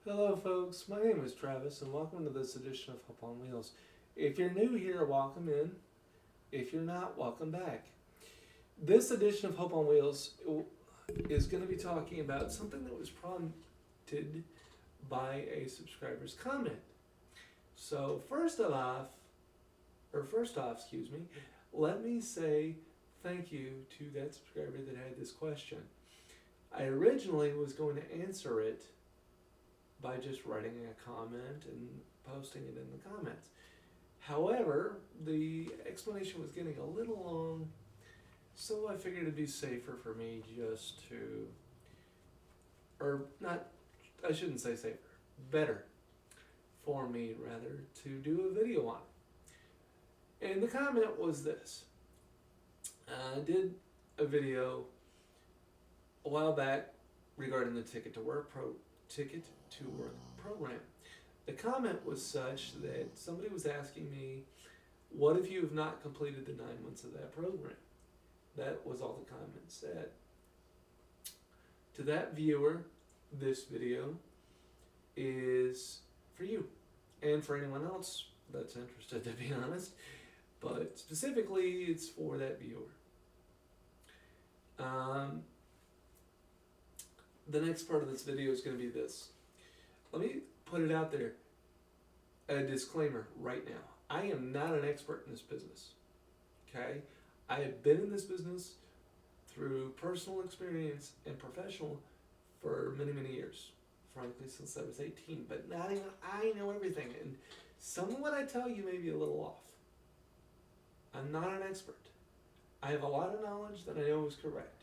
Hello, folks. My name is Travis, and welcome to this edition of Hope on Wheels. If you're new here, welcome in. If you're not, welcome back. This edition of Hope on Wheels is going to be talking about something that was prompted by a subscriber's comment. So, first off, let me say thank you to that subscriber that had this question. I originally was going to answer it by just writing a comment and posting it in the comments. However, the explanation was getting a little long, so I figured it'd be safer for me just to, or not, I shouldn't say safer, better for me rather to do a video on it. And the comment was this. I did a video a while back regarding the Ticket to Work program. The comment was such that somebody was asking me, what if you have not completed the 9 months of that program? That was all the comment said. To that viewer, this video is for you and for anyone else that's interested, to be honest, but specifically it's for that viewer. The next part of this video is going to be this. Let me put it out there, a disclaimer right now. I am not an expert in this business, okay? I have been in this business through personal experience and professional for many, many years, frankly, since I was 18, but not even I know everything, and some of what I tell you may be a little off. I'm not an expert. I have a lot of knowledge that I know is correct,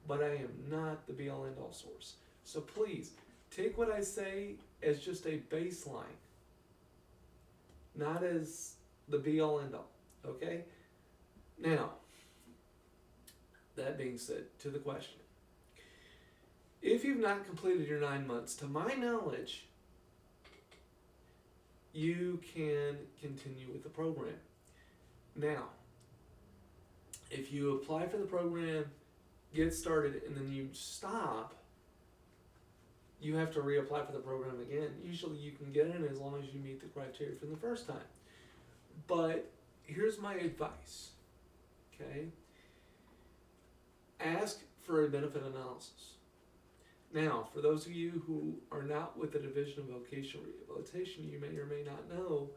but I am not the be-all end-all source. So please, take what I say as just a baseline, not as the be-all end-all, okay? Now, that being said, to the question. If you've not completed your 9 months, to my knowledge, you can continue with the program. Now, if you apply for the program, get started, and then you stop, you have to reapply for the program again. Usually you can get in as long as you meet the criteria from the first time. But here's my advice, okay? Ask for a benefit analysis. Now, for those of you who are not with the Division of Vocational Rehabilitation, you may or may not know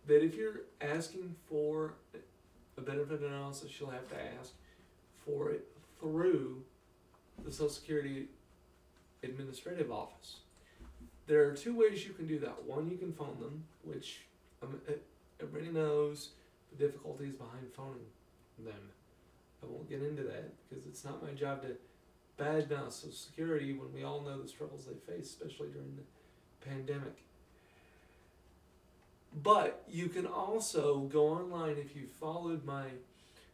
that if you're asking for a benefit analysis, you'll have to ask for it through the Social Security Administrative Office. There are 2 ways you can do that. One, you can phone them, which everybody knows the difficulties behind phoning them. I won't get into that because it's not my job to badmouth Social Security when we all know the struggles they face, especially during the pandemic. But you can also go online if you followed my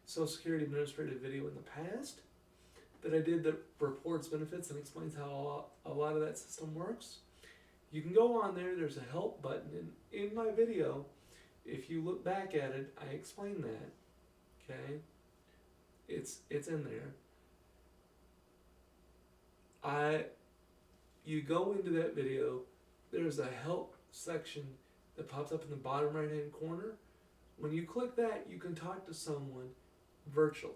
Social Security Administrative video in the past that I did that reports benefits and explains how a lot of that system works. You can go on there, there's a help button, and in my video, if you look back at it, I explain that, okay? It's in there. You go into that video, there's a help section that pops up in the bottom right hand corner. When you click that, you can talk to someone virtually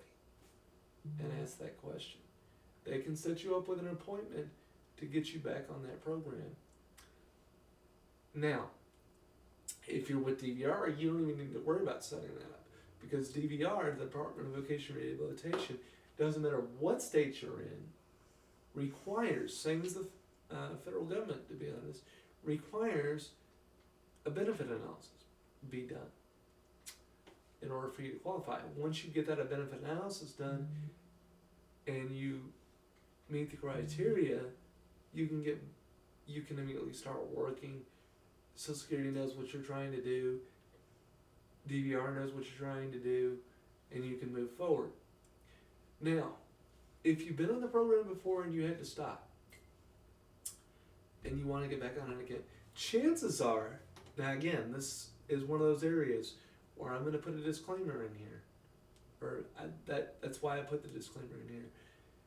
and ask that question. They can set you up with an appointment to get you back on that program. Now, if you're with DVR, you don't even need to worry about setting that up because DVR, the Department of Vocational Rehabilitation, doesn't matter what state you're in, requires, same as the federal government to be honest, requires a benefit analysis be done in order for you to qualify. Once you get that a benefit analysis done and you meet the criteria, you can immediately start working. Social Security knows what you're trying to do, DVR knows what you're trying to do, and you can move forward. Now, if you've been on the program before and you had to stop and you want to get back on it again, chances are, now again, this is one of those areas where I'm going to put a disclaimer in here, that's why I put the disclaimer in here.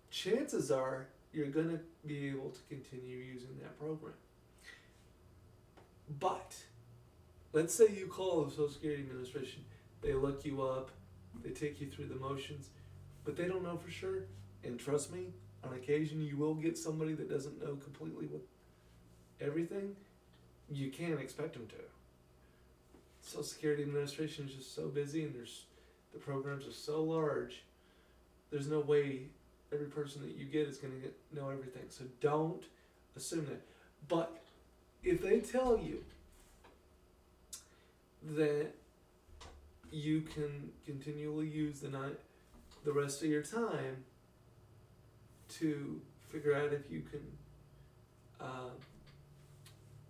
Chances are you're going to be able to continue using that program. But let's say you call the Social Security Administration, they look you up, they take you through the motions, but they don't know for sure. And trust me, on occasion you will get somebody that doesn't know completely what everything. You can't expect them to. Social Security Administration is just so busy, and the programs are so large. There's no way every person that you get is going to know everything. So don't assume that. But if they tell you that you can continually use the rest of your time to figure out if you can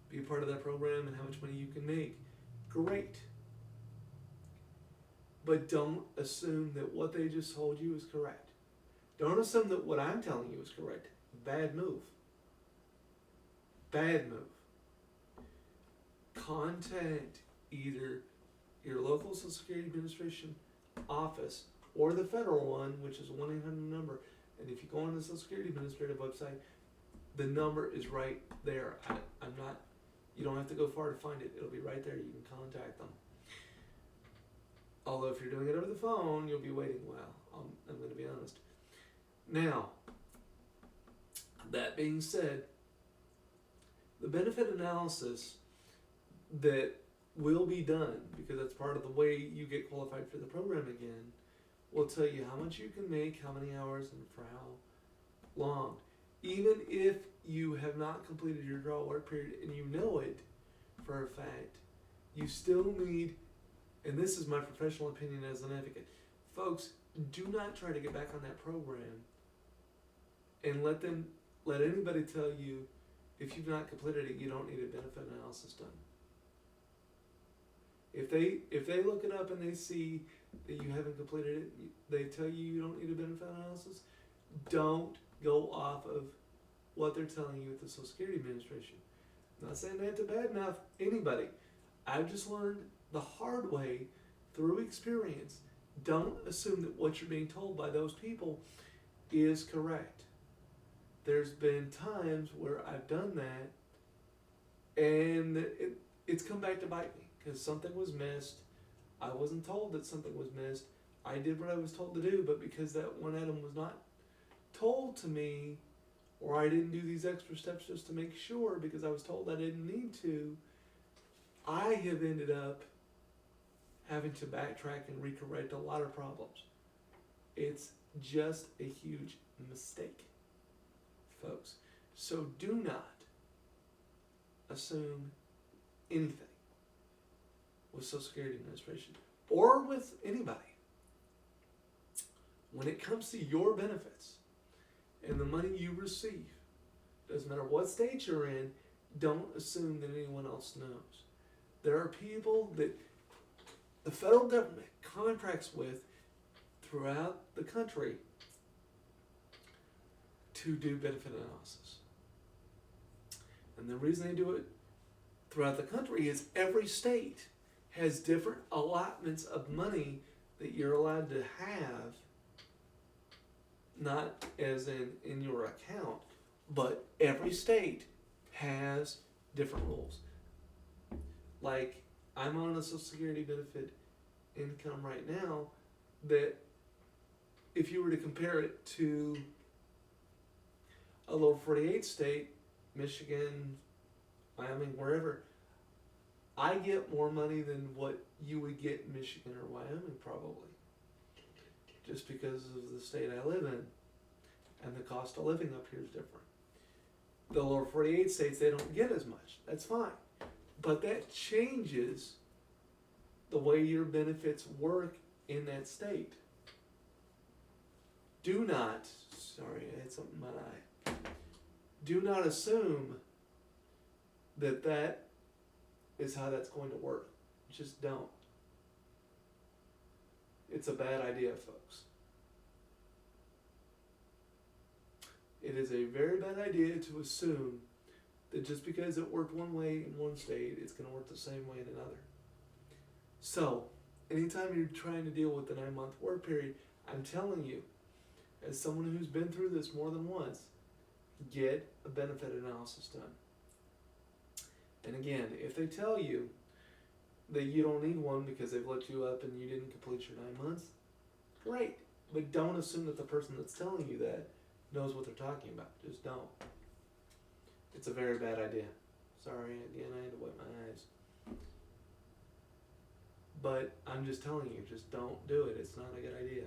be a part of that program and how much money you can make, great. But don't assume that what they just told you is correct. Don't assume that what I'm telling you is correct. Bad move. Bad move. Contact either your local Social Security Administration office or the federal one, which is a 1-800 number. And if you go on the Social Security Administrative website, the number is right there. You don't have to go far to find it. It'll be right there. You can contact them. Although if you're doing it over the phone, you'll be waiting a while. I'm going to be honest. Now, that being said, the benefit analysis that will be done, because that's part of the way you get qualified for the program again, will tell you how much you can make, how many hours, and for how long. Even if you have not completed your draw work period and you know it for a fact, you still need, and this is my professional opinion as an advocate, folks, do not try to get back on that program and let anybody tell you if you've not completed it, you don't need a benefit analysis done. If they look it up and they see that you haven't completed it, they tell you you don't need a benefit analysis, don't go off of what they're telling you at the Social Security Administration. I'm not saying that to badmouth anybody. I've just learned the hard way through experience. Don't assume that what you're being told by those people is correct. There's been times where I've done that and it's come back to bite me because something was missed. I wasn't told that something was missed. I did what I was told to do, but because that one item was not told to me, or I didn't do these extra steps just to make sure because I was told I didn't need to, I have ended up having to backtrack and recorrect a lot of problems. It's just a huge mistake, folks. So do not assume anything with Social Security Administration or with anybody. When it comes to your benefits and the money you receive, doesn't matter what state you're in, don't assume that anyone else knows. There are people that the federal government contracts with throughout the country to do benefit analysis. And the reason they do it throughout the country is every state has different allotments of money that you're allowed to have, not as in your account, but every state has different rules. Like, I'm on a Social Security benefit income right now that if you were to compare it to a lower 48 state, Michigan, Wyoming, wherever, I get more money than what you would get in Michigan or Wyoming probably, just because of the state I live in, and the cost of living up here is different. The lower 48 states, they don't get as much. That's fine. But that changes the way your benefits work in that state. Do not, sorry, I had something in my eye. Do not assume that that is how that's going to work. Just don't. It's a bad idea, folks. It is a very bad idea to assume that just because it worked one way in one state, it's going to work the same way in another. So, anytime you're trying to deal with the 9-month work period, I'm telling you, as someone who's been through this more than once, get a benefit analysis done. And again, if they tell you that you don't need one because they've looked you up and you didn't complete your 9 months, great. But don't assume that the person that's telling you that knows what they're talking about. Just don't. It's a very bad idea. Sorry, again, I had to wipe my eyes. But I'm just telling you, just don't do it. It's not a good idea.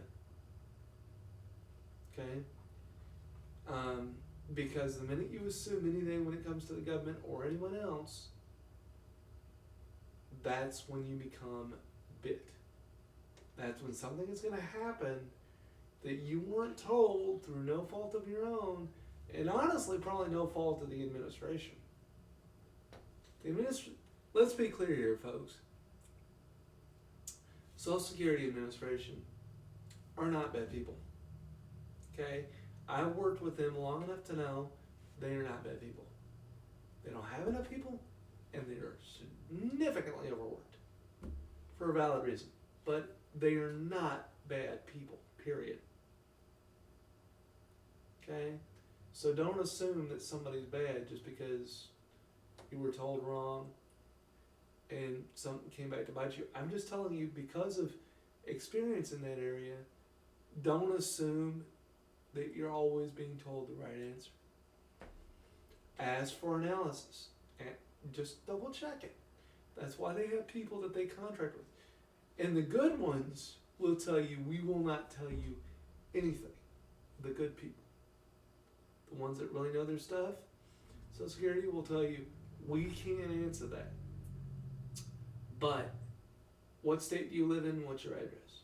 Okay? Because the minute you assume anything when it comes to the government or anyone else, that's when you become bit. That's when something is going to happen that you weren't told through no fault of your own, and honestly, probably no fault of the administration. Let's be clear here, folks. Social Security Administration are not bad people. Okay? I've worked with them long enough to know they are not bad people. They don't have enough people, and they are significantly overworked for a valid reason. But they are not bad people, period. Okay? So don't assume that somebody's bad just because you were told wrong and something came back to bite you. I'm just telling you, because of experience in that area, don't assume that you're always being told the right answer. As for analysis, just double check it. That's why they have people that they contract with. And the good ones will tell you, we will not tell you anything. The good people. The ones that really know their stuff, Social Security will tell you, we can't answer that. But what state do you live in? What's your address?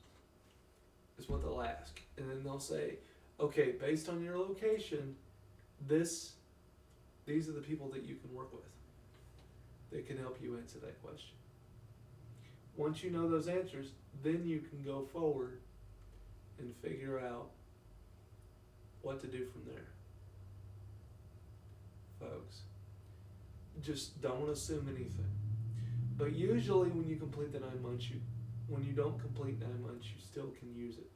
Is what they'll ask. And then they'll say, okay, based on your location, these are the people that you can work with that can help you answer that question. Once you know those answers, then you can go forward and figure out what to do from there. Folks, just don't assume anything. But usually when you complete the 9 months, when you don't complete 9 months, you still can use it.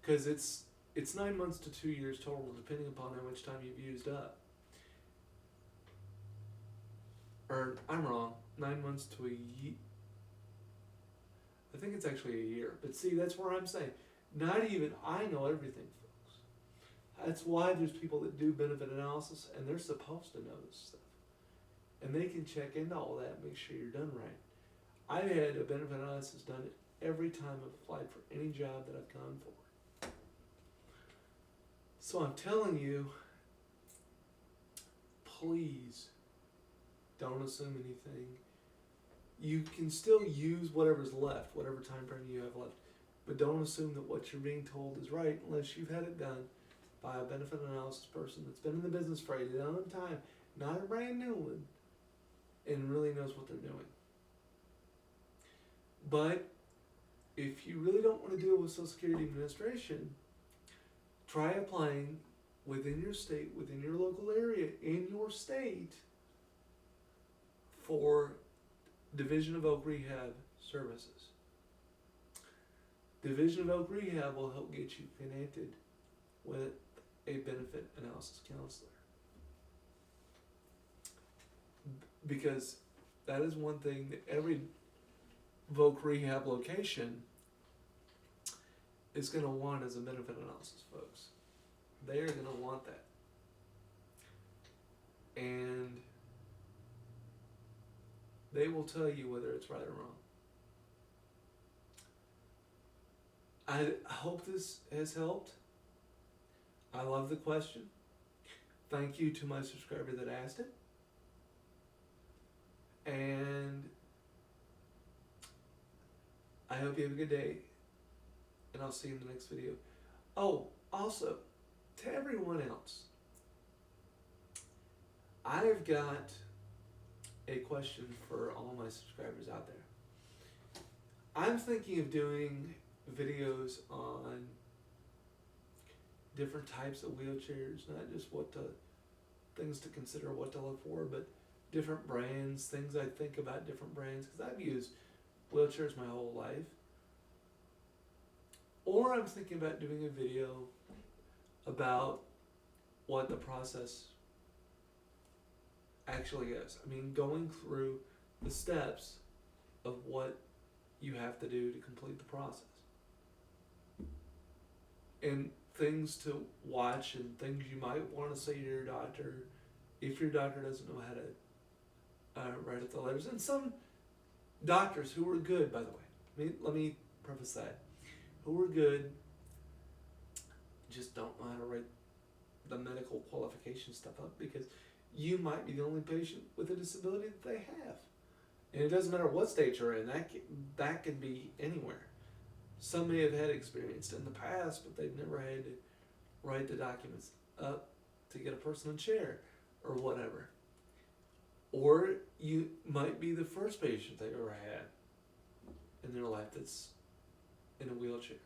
Because it's 9 months to 2 years total, depending upon how much time you've used up. Or, I'm wrong, 9 months to a year. I think it's actually a year. But see, that's where I'm saying, not even I know everything, folks. That's why there's people that do benefit analysis, and they're supposed to know this stuff. And they can check into all that and make sure you're done right. I've had a benefit analysis done every time I've applied for any job that I've gone for. So I'm telling you, please don't assume anything. You can still use whatever's left, whatever time frame you have left, but don't assume that what you're being told is right unless you've had it done by a benefit analysis person that's been in the business for a long time, not a brand new one, and really knows what they're doing. But if you really don't want to deal with Social Security Administration, try applying within your state, within your local area, in your state, for Division of Oak Rehab services. Division of Oak Rehab will help get you connected with a benefit analysis counselor. Because that is one thing that every Voc Rehab location is going to want as a benefit analysis, folks. They are going to want that. And they will tell you whether it's right or wrong. I hope this has helped. I love the question. Thank you to my subscriber that asked it. And I hope you have a good day. And I'll see you in the next video. Oh, also, to everyone else, I've got a question for all my subscribers out there. I'm thinking of doing videos on different types of wheelchairs, not just things to consider, what to look for, but different brands, things I think about different brands, because I've used wheelchairs my whole life. Or I'm thinking about doing a video about what the process actually is. I mean, going through the steps of what you have to do to complete the process. And things to watch and things you might want to say to your doctor if your doctor doesn't know how to write up the letters. And some doctors who are good, by the way, let me preface that, who are good just don't know how to write the medical qualification stuff up, because you might be the only patient with a disability that they have. And it doesn't matter what state you're in, that can be anywhere. Some may have had experience in the past, but they've never had to write the documents up to get a personal chair or whatever. Or you might be the first patient they ever had in their life that's in a wheelchair.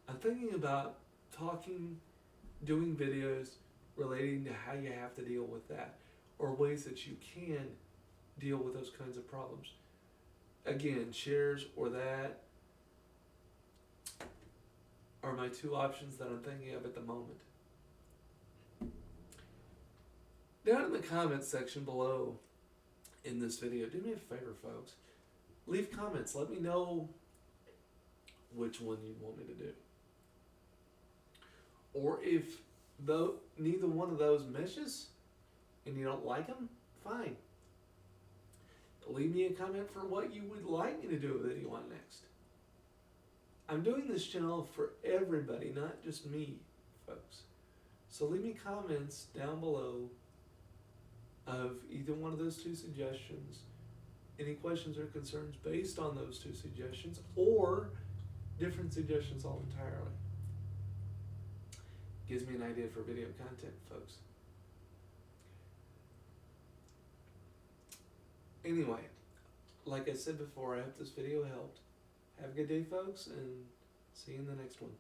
I'm thinking about doing videos relating to how you have to deal with that, or ways that you can deal with those kinds of problems. Again, chairs or that are my two options that I'm thinking of at the moment. Down in the comments section below in this video, do me a favor, folks. Leave comments. Let me know which one you'd want me to do. Or if neither one of those meshes and you don't like them, fine. Leave me a comment for what you would like me to do a video on next. I'm doing this channel for everybody, not just me, folks. So leave me comments down below of either one of those two suggestions, any questions or concerns based on those two suggestions, or different suggestions all entirely. Gives me an idea for video content, folks. Anyway, like I said before, I hope this video helped. Have a good day, folks, and see you in the next one.